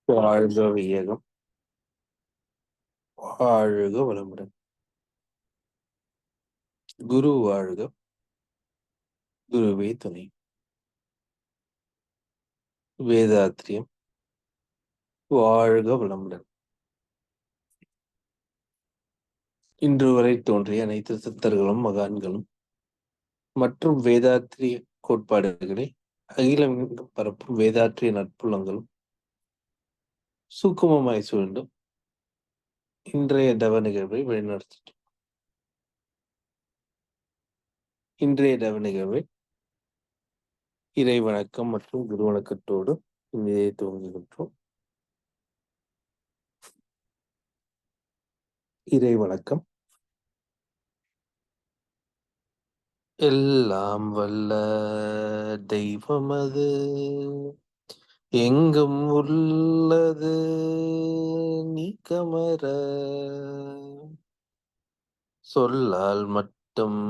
வாழ்க வையகம், வாழ்க வளமுடன். குரு வாழ்க, குருவே துணை. வேதாத்திரியம் வாழ்க வளமுடன். இன்று வரை தோன்றிய அனைத்து சித்தர்களும் மகான்களும் மற்றும் வேதாத்திரிய கோட்பாடுகளை அகிலமெங்கும் பரப்பும் வேதாத்திரிய நட்புலங்களும் சூக்குமமாய் சூழ்ந்தும் இன்றைய தவ நிகழ்வை வழிநடத்திட்டோம். இன்றைய தவ நிகழ்வை இறை வணக்கம் மற்றும் குரு வணக்கத்தோடு இங்கே துவங்குகின்றோம். இறை வணக்கம். எல்லாம் வல்ல தெய்வமது எங்கும் உள்ளது நீக்கமர சொல்லால் மட்டும்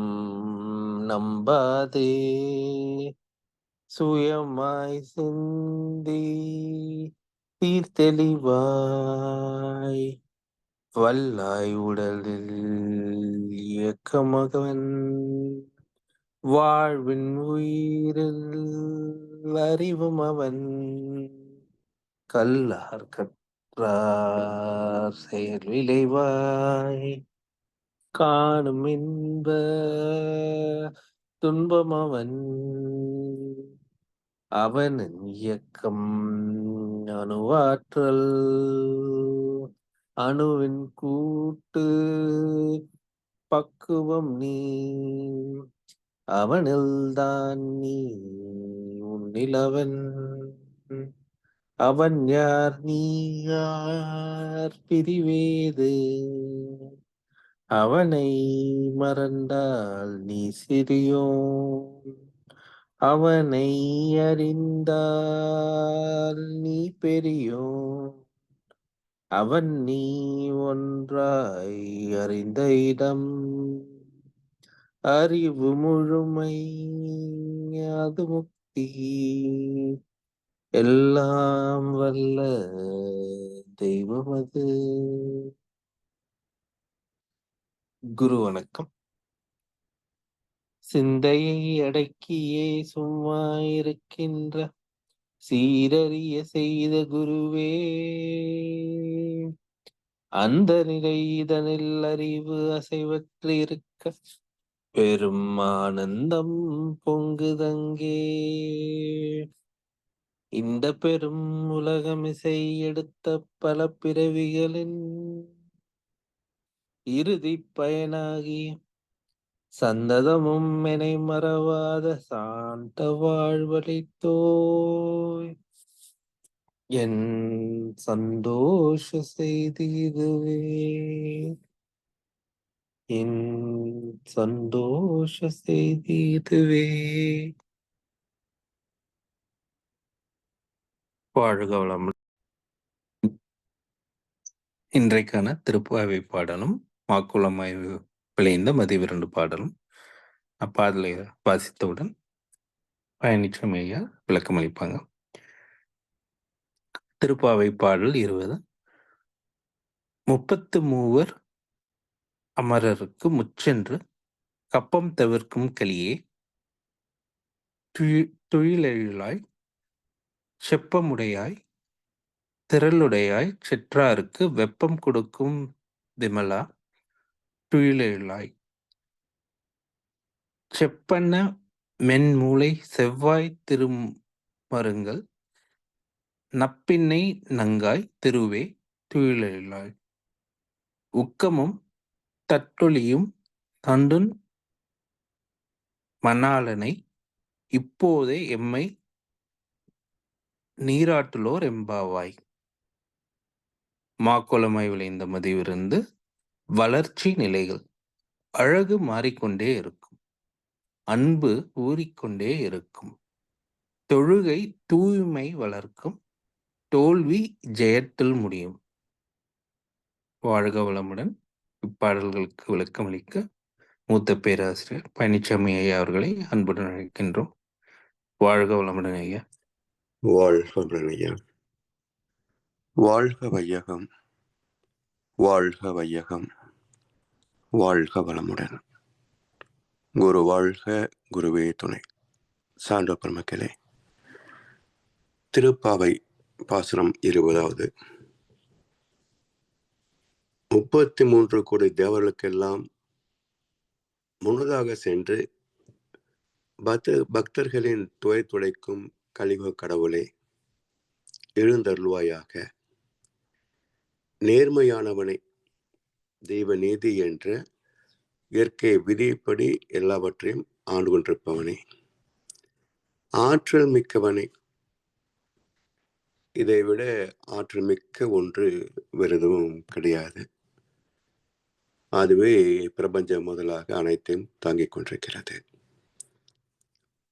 நம்பாதே சுயமாய் சிந்தி தீர்த்தெளிவாய் வல்லாய் உடலில் இயக்கமகவன் வாழ்வின் உயிரில் அறிவும் அவன் கல்லார் கற்றார் செயல் விளைவாய் காணும் இன்ப துன்பம் அவன் அவனின் இயக்கம் அணுவாற்றல் அணுவின் கூட்டு பக்குவம் நீ அவனில்தான் நீ உன்னிலவன் அவன் யார் நீ யார் பிரிவேது அவனை மறந்தால் நீ சிறியோன் அவனை அறிந்தால் நீ பெரியோன் அவன் நீ ஒன்றாய் அறிந்த இடம் அறிவு முழுமை அது முக்தி எல்லாம் வல்ல தெய்வம் அது. குரு வணக்கம். சிந்தையை அடக்கியே சும்மா இருக்கின்ற சீரறிய செய்த குருவே அந்த நிலை இதனில் அறிவு அசைவற்று இருக்க பெரும் ஆனந்தம் பொங்குதங்கே இந்த பெரும் உலகமிசை எடுத்த பல பிறவிகளின் இறுதி பயனாகி சந்ததமும் எனை மறவாத சாந்த வாழ்வழித்தோய் என் சந்தோஷ செய்தி இதுவே என் சந்தோஷ செய்தி இதுவே. வாழ்க வளமுடன். இன்றைக்கான திருப்பாவை பாடலும் மாக்குளமாய் விளைந்த மதிவிரண்டு பாடலும் அப்பாடலை வாசித்தவுடன் பயணிச்சமையா விளக்கம் அளிப்பாங்க. திருப்பாவை பாடல் 20. 33 அமரருக்கு முச்சென்று கப்பம் தவிர்க்கும் கலியே துயிலெழிலாய் செப்பமுடையாய் திரளுடையாய் செற்றாருக்கு வெப்பம் கொடுக்கும் விமலா துயிலெழிலாய் செப்பன மென்மூளை செவ்வாய் திருமருங்கள் நப்பின்னை நங்காய் திருவே துயிலெழிலாய் உக்கமும் தட்டொலியும் தண்டுன் மணாளனை இப்போதே எம்மை நீராட்டுலோர் எம்பாவாய். மாக்கோலமாய் விளைந்த மதிவிருந்து வளர்ச்சி நிலைகள். அழகு மாறிக்கொண்டே இருக்கும், அன்பு ஊறிக்கொண்டே இருக்கும், தொழுகை தூய்மை வளர்க்கும், தோல்வி ஜெயத்தில் முடியும். வாழ்க வளமுடன். இப்பாடல்களுக்கு விளக்கமளிக்க மூத்த பேராசிரியர் பழனிசாமி ஐயா அவர்களை அன்புடன் அழைக்கின்றோம். வாழ்க வளமுடன் ஐயா. வாழ்க வளமுடன் ஐயா. வாழ்க வையகம், வாழ்க வையகம், வாழ்க வளமுடன். குரு வாழ்க, குருவே துணை. சான்றோர் பெருமக்களே, திருப்பாவை பாசுரம் 20வது. 33 கோடி தேவர்களுக்கெல்லாம் முன்னதாக சென்று பக்தர்களின் துயர் துடைக்கும் கலியுக கடவுளே எழுந்தருள்வாயாக. நேர்மையானவனை, தெய்வ நீதி என்ற இயற்கை விதிப்படி எல்லாவற்றையும் ஆண்டு கொண்டிருப்பவனே, ஆற்றல் மிக்கவனை, இதைவிட ஆற்றல் மிக்க ஒன்று வேறெதுவும் கிடையாது. அதுவே பிரபஞ்சம் முதலாக அனைத்தையும் தாங்கிக் கொண்டிருக்கிறது.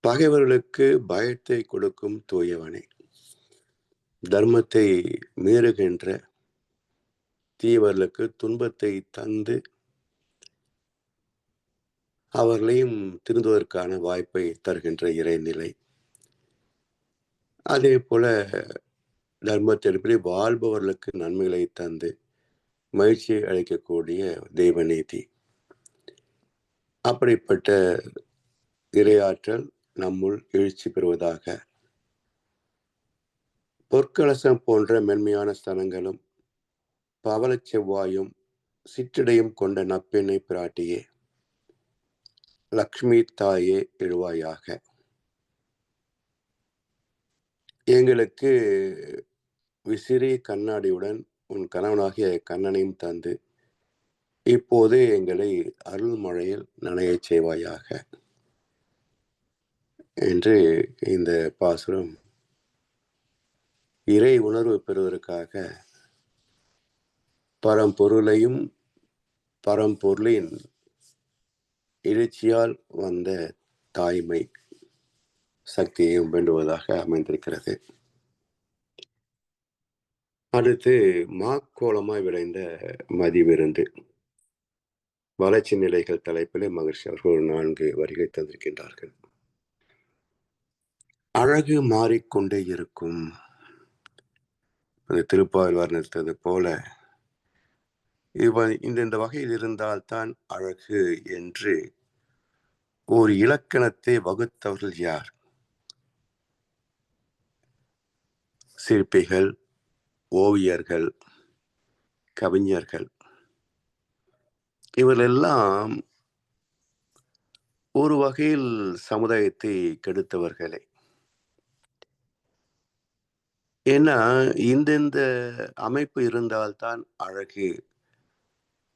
பகைவர்களுக்கு பயத்தை கொடுக்கும் தூயவனை, தர்மத்தை மீறுகின்ற தீவர்களுக்கு துன்பத்தை தந்து அவர்களையும் திருந்துவதற்கான வாய்ப்பை தருகின்ற இறைநிலை. அதே போல தர்மத்தின்படி வாழ்பவர்களுக்கு நன்மைகளை தந்து மகிழ்ச்சியை அளிக்கக்கூடிய தெய்வநீதி. அப்படிப்பட்ட இறையாற்றல் நம்முள் எழுச்சி பெறுவதாக. பொற்கலசம் போன்ற மென்மையான ஸ்தலங்களும் பவளச் செவ்வாயும் சிற்றிடையும் கொண்ட நப்பெண்ணை பிராட்டியே, லக்ஷ்மி தாயே எழுவாயாக. எங்களுக்கு விசிறி கண்ணாடியுடன் உன் கணவனாகிய கண்ணனையும் தந்து இப்போது எங்களை அருள் மழையில் நனையச் செய்வாயாக என்று இந்த பாசுரம் இறை உணர்வு பெறுவதற்காக பரம்பொருளையும் பரம்பொருளின் எழுச்சியால் வந்த தாய்மை சக்தியையும் வேண்டுவதாக அமைந்திருக்கிறது. அடுத்து மாக்கோலமாய் விளைந்த மதிவிருந்து வளர்ச்சி நிலைகள் தலைப்பிலே மகிழ்ச்சி அவர்கள் 4 வரிகளை தந்திருக்கின்றார்கள். அழகு மாறிக்கொண்டே இருக்கும். திருப்பாவில் வர்ணித்தது போல இந்த வகையில் இருந்தால்தான் அழகு என்று ஒரு இலக்கணத்தை வகுத்தவர்கள் யார்? சிற்பிகள், ஓவியர்கள், கவிஞர்கள். இவர்களெல்லாம் ஒரு வகையில் சமுதாயத்தை கெடுத்தவர்களே. ஏன்னா இந்த அமைப்பு இருந்தால்தான் அழகு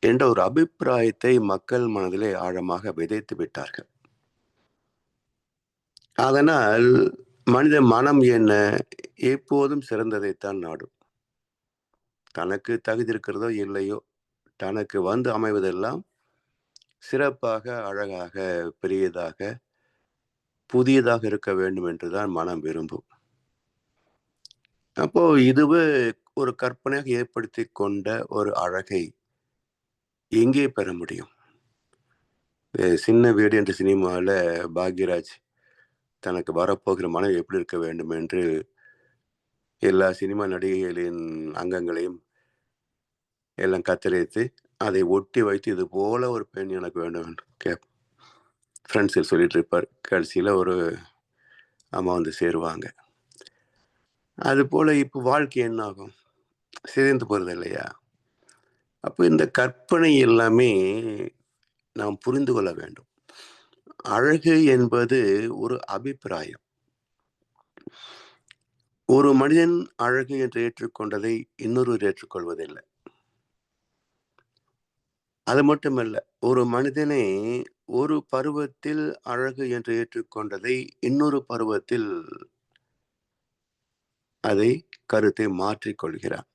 என்ற ஒரு அபிப்பிராயத்தை மக்கள் மனதிலே ஆழமாக விதைத்து விட்டார்கள். அதனால் மனித மனம் என்ன, எப்போதும் சிறந்ததைத்தான் நாடும். தனக்கு தகுதி இருக்கிறதோ இல்லையோ, தனக்கு வந்து அமைவதெல்லாம் சிறப்பாக, அழகாக, பெரியதாக, புதியதாக இருக்க வேண்டும் என்றுதான் மனம் விரும்பும். அப்போ இதுவே ஒரு கற்பனையாக ஏற்படுத்தி கொண்ட ஒரு அழகை எங்கே பெற முடியும்? சின்ன வீடு என்ற சினிமாவில் பாக்யராஜ் தனக்கு வரப்போகிற மனைவி எப்படி இருக்க வேண்டும் என்று எல்லா சினிமா நடிகைகளின் அங்கங்களையும் எல்லாம் கத்தரித்து அதை ஒட்டி வைத்து இது போல ஒரு பெண் எனக்கு வேண்டும் என்று ஃப்ரெண்ட்ஸில் சொல்லிட்டு இருப்பார். கடைசியில் ஒரு அம்மா வந்து சேருவாங்க. அது போல இப்போ வாழ்க்கை என்ன ஆகும்? சிதைந்து போகிறது இல்லையா? அப்போ இந்த கற்பனை எல்லாமே நாம் புரிந்து கொள்ள வேண்டும். அழகு என்பது ஒரு அபிப்பிராயம். ஒரு மனிதன் அழகு என்று ஏற்றுக்கொண்டதை இன்னொருவர் ஏற்றுக்கொள்வதில்லை. அது மட்டுமல்ல, ஒரு மனிதனை ஒரு பருவத்தில் அழகு என்று ஏற்றுக்கொண்டதை இன்னொரு பருவத்தில் அதை கருத்தை மாற்றிக்கொள்கிறார்.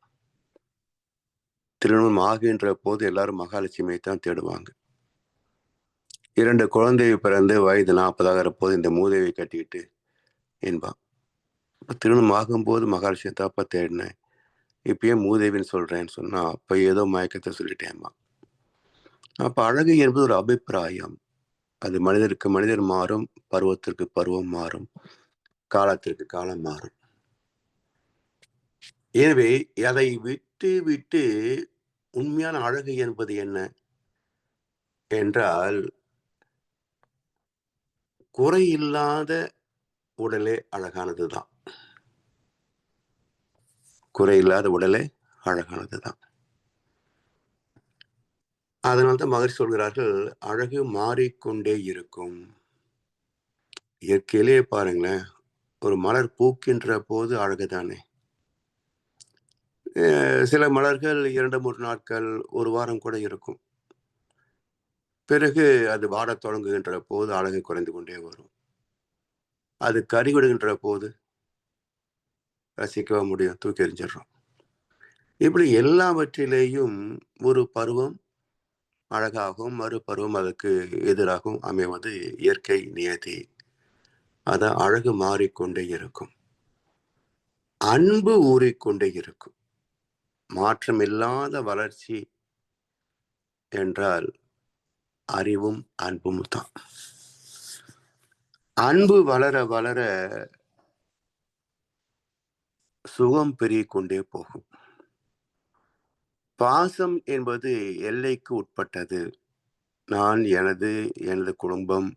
திருமணம் ஆகின்ற போது எல்லாரும் மகாலட்சுமியை தான் தேடுவாங்க. 2 குழந்தை பிறந்து வயது 40 ஆகிற போது இந்த மூதேவி கட்டிக்கிட்டு என்பான். திருமணம் ஆகும்போது மகாலட்சுமி தாப்பா தேடினேன், இப்பயே மூதேவின்னு சொல்றேன்னு சொன்னா அப்ப ஏதோ மயக்கத்தை சொல்லிட்டேன்மா. அப்ப அழகு என்பது ஒரு அபிப்பிராயம். அது மனிதருக்கு மனிதர் மாறும், பருவத்திற்கு பருவம் மாறும், காலத்திற்கு காலம் மாறும். எனவே அதை விட்டு விட்டு உண்மையான அழகு என்பது என்ன என்றால், குறையில்லாத உடலே அழகானதுதான். குறையில்லாத உடலே அழகானதுதான். அதனால்தான் மகரிஷி சொல்கிறார்கள், அழகு மாறிக்கொண்டே இருக்கும். இயற்கையிலே பாருங்களேன், ஒரு மலர் பூக்கின்ற போது அழகுதானே. சில மலர்கள் 2, 3 நாட்கள், 1 வாரம் கூட இருக்கும். பிறகு அது வாடத் தொடங்குகின்ற போது அழகு குறைந்து கொண்டே வரும். அது கருகிவிடுகின்ற போது ரசிக்கவா முடியும்? தூக்கி எறிஞ்சிடுறோம். இப்படி எல்லாவற்றிலேயும் ஒரு பருவம் அழகாகவும், மறுபருவம் அதற்கு எதிராகவும் அமைவது இயற்கை நியதி. அதான் அழகு மாறிக்கொண்டே இருக்கும். அன்பு ஊறிக்கொண்டே இருக்கும். மாற்றமில்லாத வளர்ச்சி என்றால் அறிவும் அன்பும் தான். அன்பு வளர வளர சுகம் பெருகிக் கொண்டே போகும். பாசம் என்பது எல்லைக்கு உட்பட்டது. நான், எனது குடும்பம்,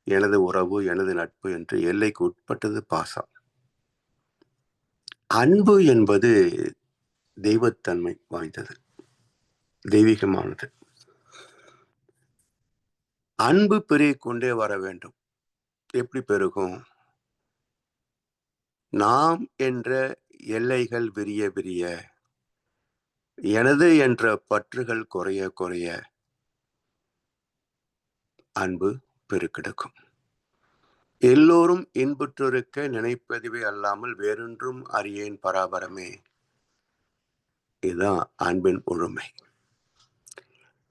எனது உறவு, எனது நட்பு என்று எல்லைக்கு உட்பட்டது பாசம். அன்பு என்பது தெய்வத்தன்மை வாய்ந்தது, தெய்வீகமானது. அன்பு பெருகிக் கொண்டே வர வேண்டும். எப்படி பெருகும்? நாம் என்ற எல்லைகள் விரிய விரிய, எனது என்ற பற்றுகள் குறைய குறைய அன்பு பெருக்கெடுக்கும். எல்லோரும் இன்புற்றிருக்க நினைப்பதுவே அல்லாமல் வேறொன்றும் அறியேன் பராபரமே. இதுதான் அன்பின் முழுமை.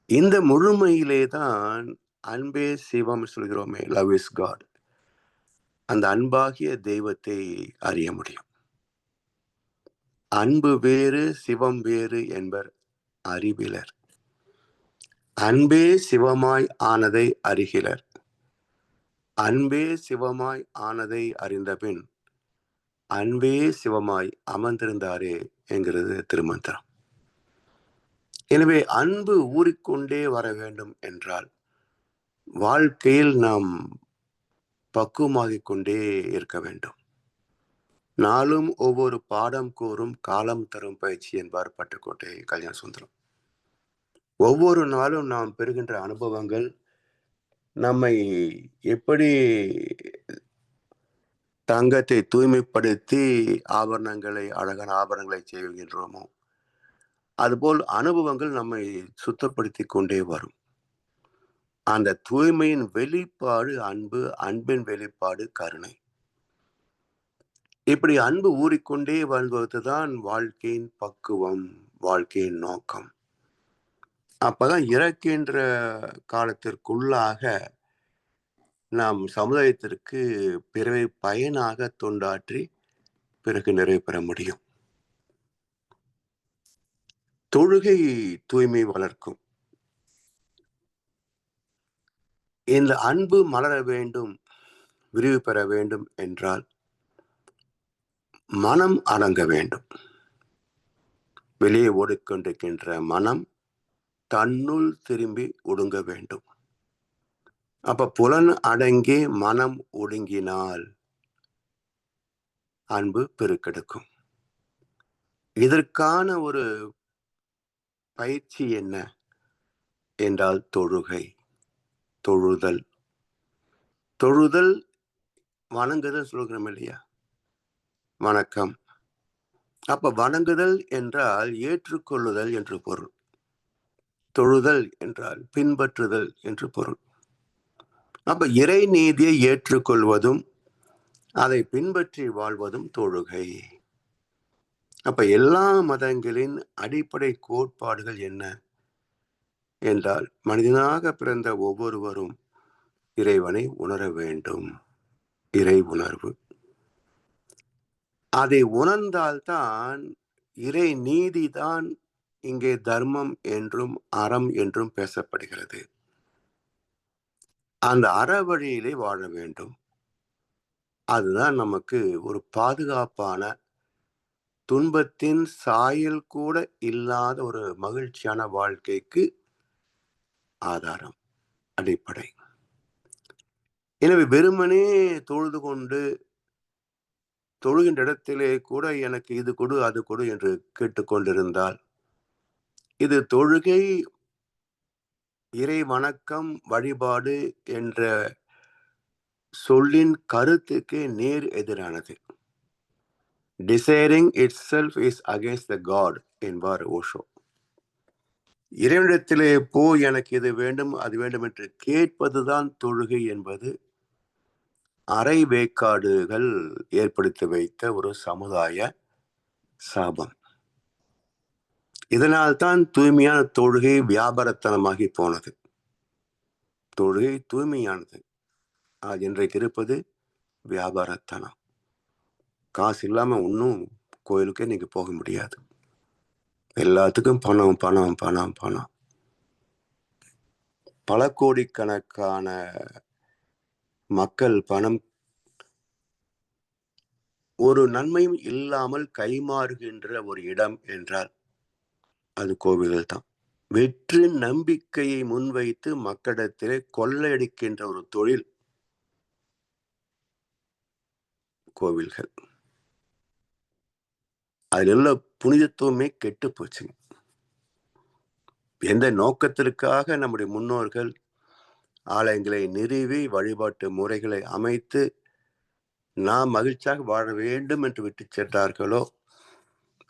இந்த முழுமையிலே தான் அன்பே சிவம் சொல்கிறோமே, லவ் இஸ் காட். அந்த அன்பாகிய தெய்வத்தை அறிய முடியும். அன்பு வேறு சிவம் வேறு என்பர் அறிவிலர். அன்பே சிவமாய் ஆனதை அறிகிலர். அன்பே சிவமாய் ஆனதை அறிந்தபின் அன்பே சிவமாய் அமர்ந்திருந்தாரே என்கிறது திருமந்திரம். எனவே அன்பு ஊறிக்கொண்டே வர வேண்டும் என்றால் வாழ்க்கையில் நாம் பக்குவமாகிக் கொண்டே இருக்க வேண்டும். நாளும் ஒவ்வொரு பாடம் கூறும் காலம் தரும் பயிற்சி என்பார் பட்டுக்கோட்டை கல்யாண சுந்தரம். ஒவ்வொரு நாளும் நாம் பெறுகின்ற அனுபவங்கள் நம்மை எப்படி தங்கத்தை தூய்மைப்படுத்தி அழகான ஆபரணங்களை செய்கின்றோமோ அதுபோல் அனுபவங்கள் நம்மை சுத்தப்படுத்தி கொண்டே வரும். அந்த தூய்மையின் வெளிப்பாடு அன்பு, அன்பின் வெளிப்பாடு கருணை. இப்படி அன்பு ஊறிக்கொண்டே வாழ்வதுதான் வாழ்க்கையின் பக்குவம், வாழ்க்கையின் நோக்கம். அப்பதான் இறக்கின்ற காலத்திற்குள்ளாக நாம் சமுதாயத்திற்கு பிறவை பயனாக தொண்டாற்றி பிறகு நிறைவு பெற முடியும். தொழுகை தூய்மை வளர்க்கும். இந்த அன்பு மலர வேண்டும், விரிவு பெற வேண்டும் என்றால் மனம் அடங்க வேண்டும். வெளியே ஓடிக்கொண்டிருக்கின்ற மனம் தன்னுள் திரும்பி ஒடுங்க வேண்டும். அப்ப புலன் அடங்கி மனம் ஒடுங்கினால் அன்பு பெருக்கெடுக்கும். இதற்கான ஒரு பயிற்சி என்ன என்றால் தொழுகை, தொழுதல். தொழுதல் வணங்குதல் சொல்கிறோம் இல்லையா? வணக்கம். அப்ப வணங்குதல் என்றால் ஏற்றுக்கொள்ளுதல் என்று பொருள். தொழுதல் என்றால் பின்பற்றுதல் என்று பொருள். அப்ப இறை நீதியை ஏற்றுக்கொள்வதும் அதை பின்பற்றி வாழ்வதும் தொழுகை. அப்ப எல்லா மதங்களின் அடிப்படை கோட்பாடுகள் என்ன என்றால் மனிதனாக பிறந்த ஒவ்வொருவரும் இறைவனை உணர வேண்டும். இறை உணர்வு. அதை உணர்ந்தால்தான் இறை நீதிதான் இங்கே தர்மம் என்றும் அறம் என்றும் பேசப்படுகிறது. அந்த அற வழியிலே வாழ வேண்டும். அதுதான் நமக்கு ஒரு பாதுகாப்பான துன்பத்தின் சாயல் கூட இல்லாத ஒரு மகிழ்ச்சியான வாழ்க்கைக்கு ஆதாரம், அடிப்படை. எனவே வெறுமனே தொழுது கொண்டு தொழுகின்ற இடத்திலே கூட எனக்கு இது கொடு அது கொடு என்று கேட்டுக்கொண்டிருந்தால் இது தொழுகை, இறை வணக்கம், வழிபாடு என்ற சொல்லின் கருத்துக்கு நேர் எதிரானது. Desiring itself is against the God என்பார் ஓஷோ. இறைவனிடத்திலே எனக்கு இது வேண்டும் அது வேண்டும் என்று கேட்பதுதான் தொழுகை என்பது அரை வேக்காடுகள் ஏற்படுத்தி வைத்த ஒரு சமுதாய சாபம். இதனால் தான் தூய்மையான தொழுகை வியாபாரத்தனமாகி போனது. தொழுகை தூய்மையானது, அது இன்றைக்கு இருப்பது வியாபாரத்தனம். காசு இல்லாம ஒன்றும் கோயிலுக்கே நீங்க போக முடியாது. எல்லாத்துக்கும் பணம் பணம் பணம் பணம். பல கோடிக்கணக்கான மக்கள் பணம் ஒரு நன்மையும் இல்லாமல் கைமாறுகின்ற ஒரு இடம் என்றால் அது கோவில்கள் தான். வெற்று நம்பிக்கையை முன்வைத்து மக்களிடத்திலே கொள்ளையடிக்கின்ற ஒரு தொழில் கோவில்கள். அதில் உள்ள புனிதத்துவமே கெட்டு போச்சுங்க. எந்த நோக்கத்திற்காக நம்முடைய முன்னோர்கள் ஆலயங்களை நிறுவி வழிபாட்டு முறைகளை அமைத்து நாம் மகிழ்ச்சியாக வாழ வேண்டும் என்று விட்டு சென்றார்களோ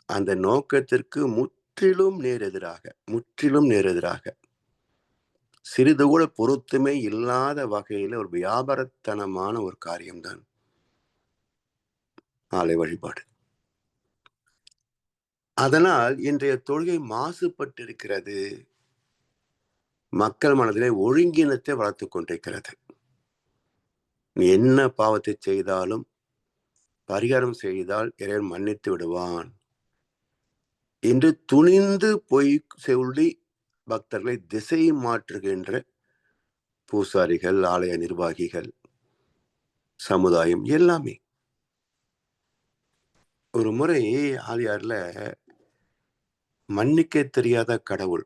அந்த நோக்கத்திற்கு முற்றிலும் நேரெதிராக சிறிது கூட பொருத்தமே இல்லாத வகையில் ஒரு வியாபாரத்தனமான ஒரு காரியம்தான் ஆலய வழிபாடு. அதனால் இன்றைய தொழுகை மாசுபட்டிருக்கிறது. மக்கள் மனதிலே ஒழுங்கினத்தை வளர்த்து கொண்டிருக்கிறது. நீ என்ன பாவத்தை செய்தாலும் பரிகாரம் செய்தால் இறைவன் மன்னித்து விடுவான் என்று துணிந்து பொய் சொல்லி பக்தர்களை திசை மாற்றுகின்ற பூசாரிகள், ஆலய நிர்வாகிகள், சமுதாயம் எல்லாமே. ஒரு முறை ஆலியார்ல மன்னிக்க தெரியாத கடவுள்,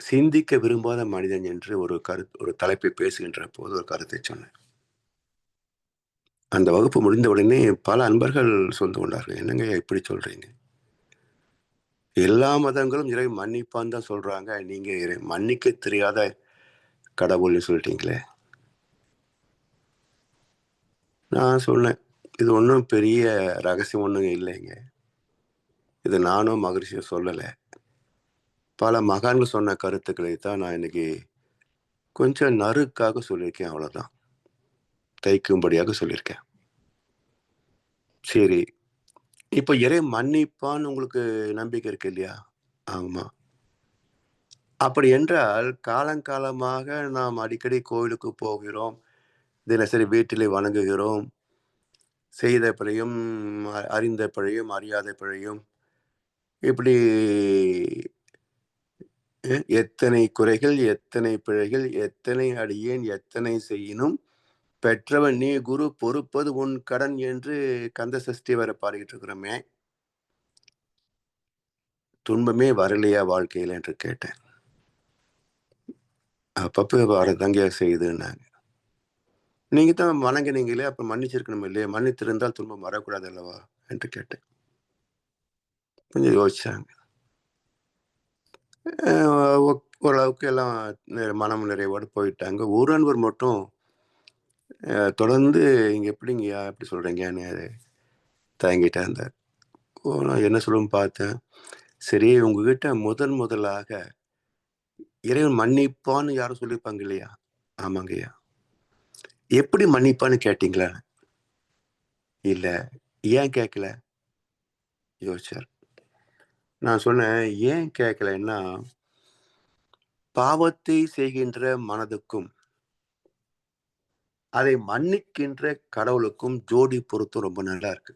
சிந்திக்க விரும்பாத மனிதன் என்று ஒரு தலைப்பை பேசுகின்ற போது ஒரு கருத்தை சொன்னேன். அந்த வகுப்பு முடிந்த உடனே பல அன்பர்கள் சொந்து கொண்டார்கள். என்னங்க இப்படி சொல்றீங்க? எல்லா மதங்களும் இறை மன்னிப்பான்னு தான் சொல்றாங்க, நீங்க மன்னிக்க தெரியாத கடவுள்னு சொல்லிட்டீங்களே. நான் சொன்னேன், இது ஒன்றும் பெரிய ரகசியம் ஒன்றும் இல்லைங்க. இது நானும் மகரிஷியும் சொல்லலை. பல மகான்கள் சொன்ன கருத்துக்களை தான் நான் இன்னைக்கு கொஞ்சம் நறுக்காக சொல்லியிருக்கேன், அவ்வளவுதான். தைக்கும்படியாக சொல்லியிருக்கேன். சரி, இப்ப இறை மன்னிப்பான்னு உங்களுக்கு நம்பிக்கை இருக்கு இல்லையா? ஆமா. அப்படி என்றால் காலங்காலமாக நாம் அடிக்கடி கோவிலுக்கு போகிறோம், தினசரி வீட்டிலே வணங்குகிறோம், செய்த பிழையும் அறிந்த பிழையும் அறியாத பிழையும், இப்படி எத்தனை குறைகள், எத்தனை பிழைகள், எத்தனை அடியேன், எத்தனை செய்யினும் பெற்றவன் நீ குரு, பொறுப்பது உன் கடன் என்று கந்த சஷ்டி வரை பாடிக்கிட்டு இருக்கிறோமே, துன்பமே வரலையா வாழ்க்கையில் என்று கேட்டேன். அப்பப்ப வரதாங்க செய்யுதுன்னாங்க. நீங்க தான் வணங்கினீங்களே, அப்ப மன்னிச்சிருக்கணும் இல்லையா? மன்னித்திருந்தால் துன்பம் வரக்கூடாது அல்லவா என்று கேட்டேன். கொஞ்சம் யோசிச்சாங்க. ஓரளவுக்கு எல்லாம் மனம் நிறைவோடு போயிட்டாங்க. ஒரு அன்பர் மட்டும் தொடர்ந்து இங்க எப்படிங்கய்யா எப்படி சொல்றீங்கன்னு தயங்கிட்டே இருந்தார். நான் என்ன சொல்லணும்னு பார்த்தேன். சரி, உங்ககிட்ட முதலாக இறைவன் மன்னிப்பான்னு யாரும் சொல்லியிருப்பாங்க இல்லையா? ஆமாங்கய்யா. எப்படி மன்னிப்பான்னு கேட்டீங்களா? இல்ல. ஏன் கேட்கல? யோசிச்சார். நான் சொன்னேன், ஏன் கேட்கலன்னா, பாவத்தை செய்கின்ற மனதுக்கும் அதை மன்னிக்கின்ற கடவுளுக்கும் ஜோடி பொருத்தம் ரொம்ப நல்லா இருக்கு.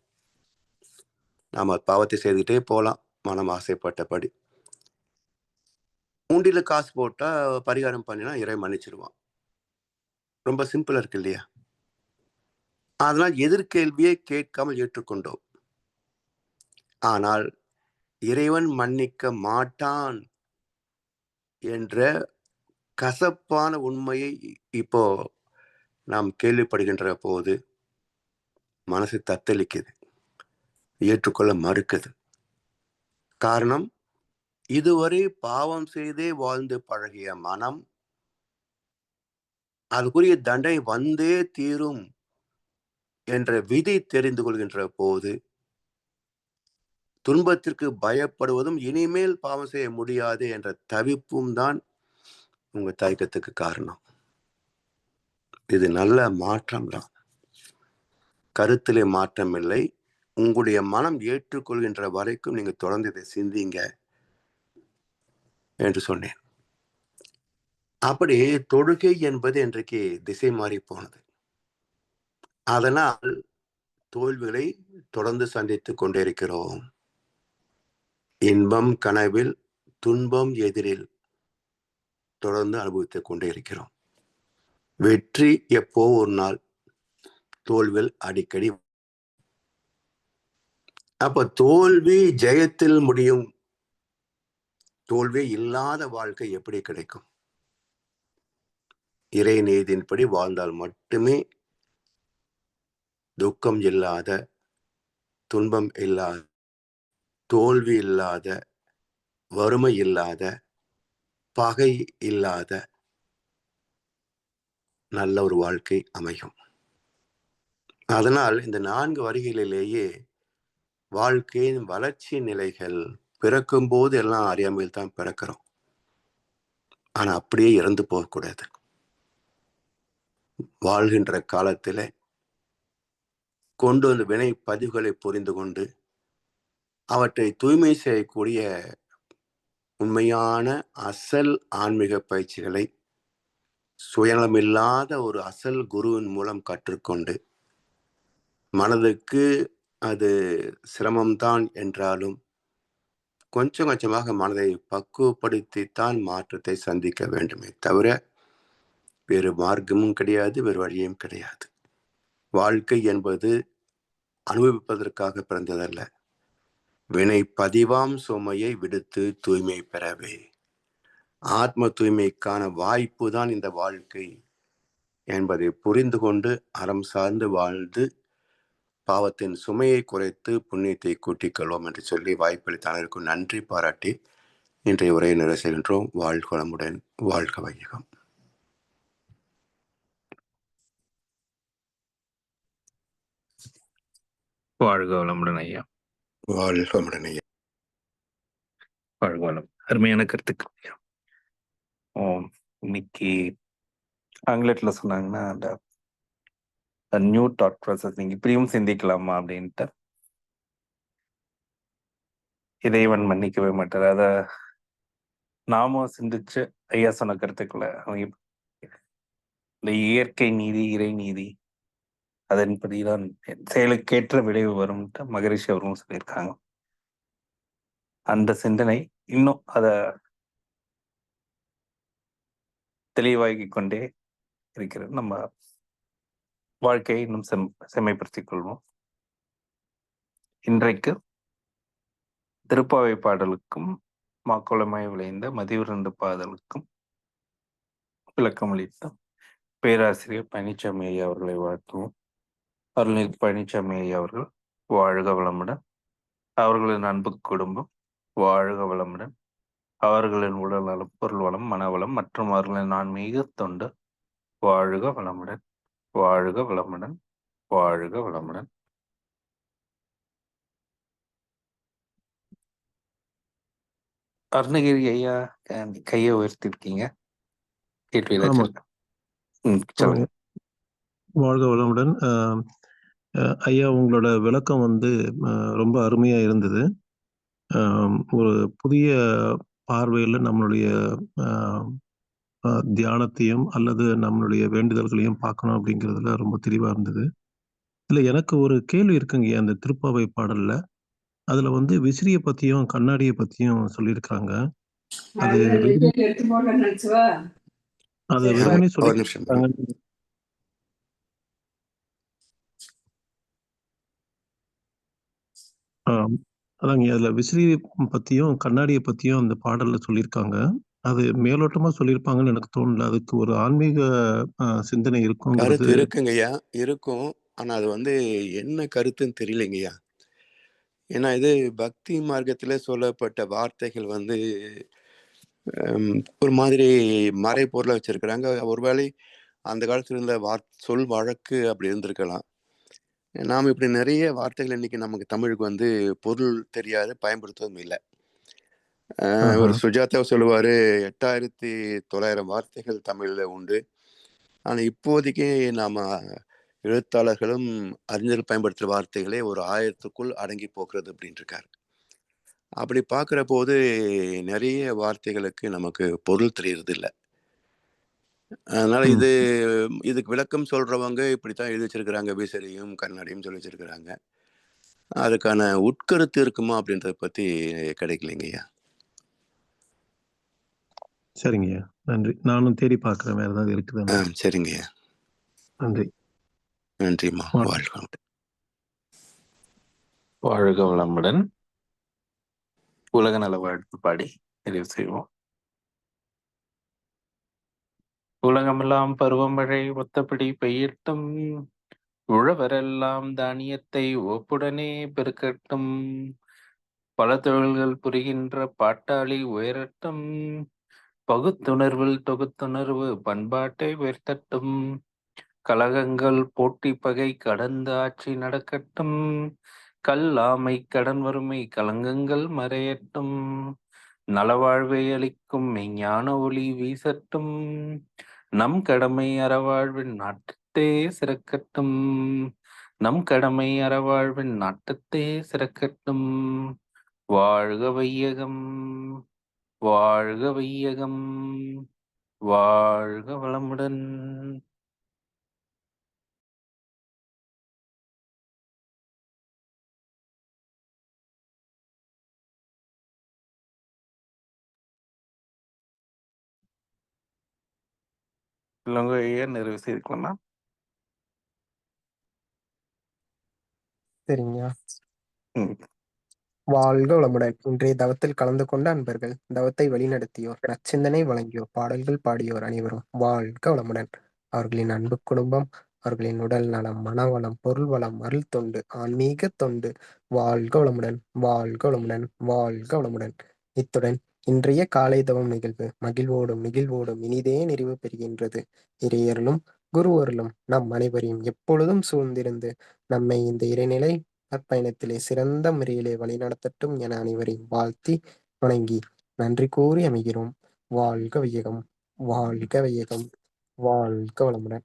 நாம பாவத்தை செய்துகிட்டே போலாம், மனம் ஆசைப்பட்டபடி. உண்டியில காசு போட்டா பரிகாரம் பண்ணினா இறை மன்னிச்சிருவான். ரொம்ப சிம்பிளா இருக்கு இல்லையா? அதனால் எதிர்கேள்வியை கேட்காமல் ஏற்றுக்கொண்டோம். ஆனால் இறைவன் மன்னிக்க மாட்டான் என்ற கசப்பான உண்மையை இப்போ நாம் கேள்விப்படுகின்ற போது மனசு தத்தளிக்குது, ஏற்றுக்கொள்ள மறுக்குது. காரணம், இதுவரை பாவம் செய்தே வாழ்ந்து பழகிய மனம் அதுக்குரிய தண்டனை வந்தே தீரும் என்ற விதி தெரிந்து கொள்கின்ற போது துன்பத்திற்கு பயப்படுவதும் இனிமேல் பாவம் செய்ய முடியாது என்ற தவிப்பும் தான் உங்க தயக்கத்துக்கு காரணம். இது நல்ல மாற்றம் தான், கருத்திலே மாற்றம் இல்லை. உங்களுடைய மனம் ஏற்றுக்கொள்கின்ற வரைக்கும் நீங்க தொடர்ந்து இதை சிந்திங்க என்று சொன்னேன். அப்படி தொழுகை என்பது இன்றைக்கு திசை மாறி போனது. அதனால் தோல்விகளை தொடர்ந்து சந்தித்துக் கொண்டிருக்கிறோம். இன்பம் கனவில், துன்பம் எதிரில் தொடர்ந்து அனுபவித்துக் கொண்டே இருக்கிறோம். வெற்றி எப்போ ஒரு நாள், தோல்வியில் அடிக்கடி. அப்ப தோல்வி ஜெயத்தில் முடியும். தோல்வி இல்லாத வாழ்க்கை எப்படி கிடைக்கும்? இறை நீதியின்படி வாழ்ந்தால் மட்டுமே துக்கம் இல்லாத, துன்பம் இல்லாத, தோல்வி இல்லாத, வறுமை இல்லாத, பகை இல்லாத நல்ல ஒரு வாழ்க்கை அமையும். அதனால் இந்த 4 வரிகளிலேயே வாழ்க்கையின் வளர்ச்சி நிலைகள், பிறக்கும் போது எல்லாம் அறியாமையில் தான் பிறக்கிறோம். ஆனா அப்படியே இறந்து போகக்கூடாது. வாழ்கின்ற காலத்துல கொண்டு வந்த வினை பதிவுகளை புரிந்து கொண்டு அவற்றை தூய்மை செய்யக்கூடிய உண்மையான அசல் ஆன்மீக பயிற்சிகளை சுயநலமில்லாத ஒரு அசல் குருவின் மூலம் கற்றுக்கொண்டு, மனதுக்கு அது சிரமம்தான் என்றாலும் கொஞ்சம் கொஞ்சமாக மனதை பக்குவப்படுத்தித்தான் மாற்றத்தை சந்திக்க வேண்டுமே தவிர வேறு மார்க்கமும் கிடையாது, வேறு வழியும் கிடையாது. வாழ்க்கை என்பது அனுபவிப்பதற்காக பிறந்ததல்ல, வினை பதிவாம் சுமையை விடுத்து தூய்மை பெறவே. ஆத்ம தூய்மைக்கான வாய்ப்பு தான் இந்த வாழ்க்கை என்பதை புரிந்து கொண்டு அறம் சார்ந்து வாழ்ந்து பாவத்தின் சுமையை குறைத்து புண்ணியத்தை கூட்டிக் கொள்வோம் என்று சொல்லி வாய்ப்பளித்த அனைவருக்கும் நன்றி பாராட்டி இன்றைய உரையை நிறைவு செய்கின்றோம். வாழ்க வளமுடன், வாழ்க வையகம். வாழ்க வளமுடன் ஐயா. வாழ்க வளமுடன் ஐயா. வாழ்க வளம். அருமையான கருத்துக்கள் ஐயா. இன்னைக்கு ஆங்கிலத்தில் சொன்னாங்கன்னா அந்த நியூ தாட் ப்ராசஸிங், இப்படியும் சிந்திக்கலாமா அப்படின்ட்டு. இறைவன் மன்னிக்கவே மாட்டார். அத நாமும் சிந்திச்சு ஐயா சொன்ன கருத்துக்களை இந்த இயற்கை நீதி, இறை நீதி, அதன்படிதான் செயலுக்கேற்ற விளைவு வரும்ட்டு மகரிஷி அவர்களும் சொல்லியிருக்காங்க. அந்த சிந்தனை இன்னும் அத தெளிவாகி கொண்டே இருக்கிறது. நம்ம வாழ்க்கையை இன்னும் செம்மைப்படுத்திக் கொள்வோம். இன்றைக்கு திருப்பாவை பாடலுக்கும் மாக்கோளமாய் விளைந்த மதிவிருந்த பாடலுக்கும் விளக்கம் அளித்த பேராசிரியர் பழனிசாமி ஐயா அவர்களை வாழ்த்துவோம். அருள்நிதி பழனிசாமி ஐயா அவர்கள் வாழ்க வளமுடன், அவர்களின் அன்பு குடும்பம் வாழ்க வளமுடன், அவர்களின் உடல் நலம், பொருள் வளம், மனவளம் மற்றும் அவர்களின் ஆன்மீக தொண்டு வாழ்க வளமுடன், வாழ்க வளமுடன், வாழ்க வளமுடன். அருணகிரி ஐயா கையை உயர்த்திருக்கீங்க, கேள்வியில சொல்லுங்க. வாழ்க வளமுடன். ஐயா, உங்களோட விளக்கம் ரொம்ப அருமையா இருந்தது. ஒரு புதிய பார்வையில் நம்மளுடைய தியானத்தையும் அல்லது நம்மளுடைய வேண்டுதல்களையும் பார்க்கணும் அப்படிங்கிறதுல ரொம்ப தெளிவா இருந்தது. இதுல எனக்கு ஒரு கேள்வி இருக்குங்க. அந்த திருப்பாவை பாடல்ல அதுல விசிறிய பத்தியும் கண்ணாடியை பத்தியும் சொல்லியிருக்காங்க. அது வெறுமனே சொல்லியிருக்காங்க. அதாங்க அதுல விசிறி பத்தியும், கண்ணாடிய பத்தியும் அந்த பாடல்ல சொல்லியிருக்காங்க. அது மேலோட்டமா சொல்லியிருப்பாங்கன்னு எனக்கு தோணல. அதுக்கு ஒரு ஆன்மீக சிந்தனை இருக்குங்கிறது கருத்து இருக்குங்கய்யா, இருக்கும். ஆனா அது வந்து என்ன கருத்துன்னு தெரியலைங்கய்யா. ஏன்னா இது பக்தி மார்க்கத்தில சொல்லப்பட்ட வார்த்தைகள் வந்து ஒரு மாதிரி மறைபொருளா வச்சிருக்கிறாங்க. ஒருவேளை அந்த காலத்துல இருந்த சொல் வழக்கு அப்படி இருந்திருக்கலாம். நாம இப்படி நெறைய வார்த்தைகள் இன்னைக்கு நமக்கு தமிழுக்கு வந்து பொருள் தெரியாது, பயன்படுத்துவதும் இல்ல. ஆஹா. ஒரு சுஜாதா சொல்லுவாரு, 8900 வார்த்தைகள் தமிழ்ல உண்டு. ஆனா இப்போதைக்கு நாம எழுத்தாளர்களும், அறிஞர்கள் பயன்படுத்துற வார்த்தைகளே ஒரு 1000த்துக்குள் அடங்கி போகிறது அப்படின்ருக்காரு. அப்படி பார்க்கிறபோது நெறைய வார்த்தைகளுக்கு நமக்கு பொருள் தெரியறதில்ல. அதனால ம். இதுக்கு விளக்கம் சொல்றவங்க இப்படித்தான் எழுதி வச்சிருக்கிறாங்க. விசிறியும், கண்ணாடியும் சொல்லி வச்சிருக்கிறாங்க. அதுக்கான உட்கருத்து இருக்குமா அப்படின்றத பத்தி கிடைக்கலைங்கய்யா. சரிங்கய்யா. நன்றி. நானும் தேடி பார்க்குறேன் வேற ஏதாவது இருக்குதான்னு. சரிங்கய்யா. நன்றி. நன்றிம்மா. வாழ்க. வாழ்க வளமுடன். வாழ்க வளமுடன். உலக நல வாழ்த்து பாடி நிறைவு செய்வோம். உலகமெல்லாம் பருவமழை ஒத்தபடி பெய்யட்டும், உழவரெல்லாம் தானியத்தை ஒப்புடனே பெருக்கட்டும், பல தொழில்கள் புரிகின்ற பாட்டாளி உயரட்டும், பகுத்துணர்வில் தொகுத்துணர்வு பண்பாட்டை உயர்த்தட்டும், கலகங்கள் போட்டி பகை கடந்த ஆட்சி நடக்கட்டும், கல்லாமை கடன் வறுமை கலங்கங்கள் மறையட்டும், நலவாழ்வை அளிக்கும் மெய்ஞான ஒளி வீசட்டும், நம் கடமை அறவாழ்வின் நாட்டத்தே சிறக்கட்டும், நம் கடமை அறவாழ்வின் நாட்டத்தே சிறக்கட்டும். வாழ்க வையகம், வாழ்க வையகம், வாழ்க வளமுடன். இளங்கோ ஐயா நிறைவு செய்திருக்கலாமா? சரிங்கய்யா. ம். வாழ்க வளமுடன். இன்றைய தவத்தில் கலந்து கொண்ட அன்பர்கள், தவத்தை வழிநடத்தியோர், நற்சிந்தனை வழங்கியோர், பாடல்கள் பாடியோர் அனைவரும் வாழ்க வளமுடன். அவர்களின் அன்பு குடும்பம், அவர்களின் உடல் நலம், மனவளம், பொருள் வளம், அருள் தொண்டு, ஆன்மீக தொண்டு வாழ்க வளமுடன், வாழ்க வளமுடன், வாழ்க வளமுடன். இத்துடன் இன்றைய காலை தவம் நிகழ்வு மகிழ்வோடும் நிகழ்வோடும் இனிதே நிறைவு பெறுகின்றது. இறையருளும் குருவருளும் நம் அனைவரையும் எப்பொழுதும் சூழ்ந்திருந்து நம்மை இந்த இறைநிலை நற்பயணத்திலே சிறந்த முறையிலே வழிநடத்தட்டும் என அனைவரையும் வாழ்த்தி வணங்கி நன்றி கூறி அமைகிறோம். வாழ்க வையகம், வாழ்க வையகம், வாழ்க வளமுடன்.